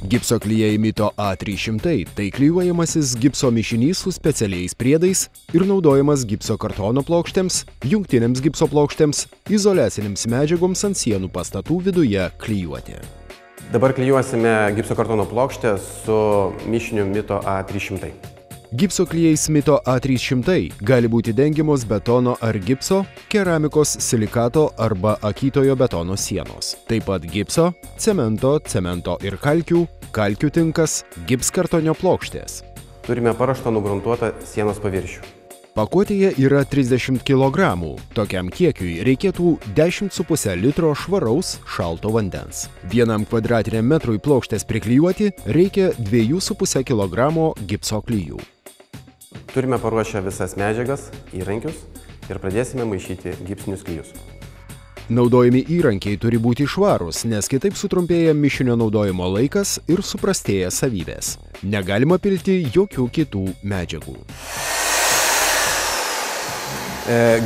Gipso klijai Mito A300 – tai klijuojamasis gipso mišinys su specialiais priedais ir naudojamas gipso kartono plokštėms, jungtinėms gipso plokštėms, izoliacinėms medžiagoms ant sienų pastatų viduje klijuoti. Dabar klijuosime gipso kartono plokštę su mišiniu Mito A300. Gipso klijais Mito A300 gali būti dengiamos betono ar gipso, keramikos, silikato arba akytojo betono sienos. Taip pat gipso, cemento ir kalkių tinkas, gipskartonio plokštės. Turime paruoštą nugruntuotą sienos paviršių. Pakuotėje yra 30 kg. Tokiam kiekiui reikėtų 10,5 litro švaraus šalto vandens. 1 kvadratiniam metrui plokštės priklijuoti reikia 2,5 kg gipso klijų. Turime paruošę visas medžiagas, įrankius ir pradėsime maišyti gipsinius klijus. Naudojami įrankiai turi būti švarūs, nes kitaip sutrumpėja mišinio naudojimo laikas ir suprastėja savybės. Negalima pilti jokių kitų medžiagų.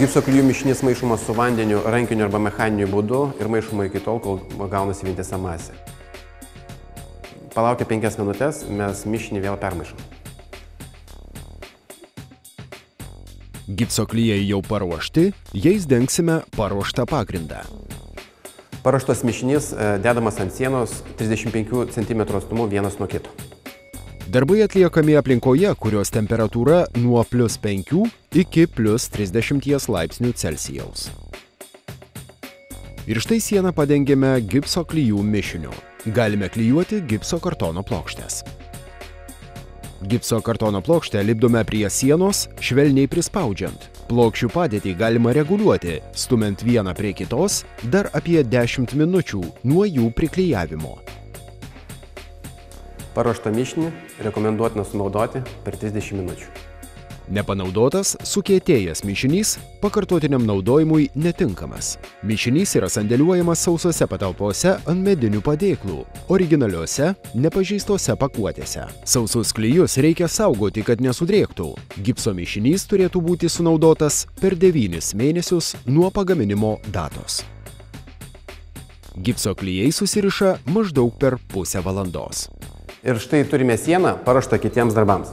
Gipso klijų mišinys maišomas su vandeniu rankiniu arba mechaniniu būdu ir maišoma iki tol, kol gaunasi vientisa masė. Palaukę 5 minutės, mes mišinį vėl permaišom. Gipso klijai jau paruošti, jais dengsime paruoštą pagrindą. Paruoštas mišinys dedamas ant sienos 35 cm atstumu vienas nuo kito. Darbai atliekami aplinkoje, kurios temperatūra nuo +5 iki +30 laipsnių Celsijaus. Ir štai sieną padengėme gipso klijų mišiniu. Galime klijuoti gipso kartono plokštės. Gipso kartono plokštę lipdome prie sienos, švelniai prispaudžiant. Plokščių padėtį galima reguliuoti, stumiant vieną prie kitos, dar apie 10 minučių nuo jų priklijavimo. Paruoštą mišinį rekomenduotina sunaudoti per 30 minučių. Nepanaudotas, sukietėjęs mišinys pakartotiniam naudojimui netinkamas. Mišinys yra sandėliuojamas sausose patalpose ant medinių padėklų, originaliuose, nepažeistose pakuotėse. Sausus klijus reikia saugoti, kad nesudrėktų. Gipso mišinys turėtų būti sunaudotas per 9 mėnesius nuo pagaminimo datos. Gipso klijai susiriša maždaug per pusę valandos. Ir štai turime sieną paruoštą kitiems darbams.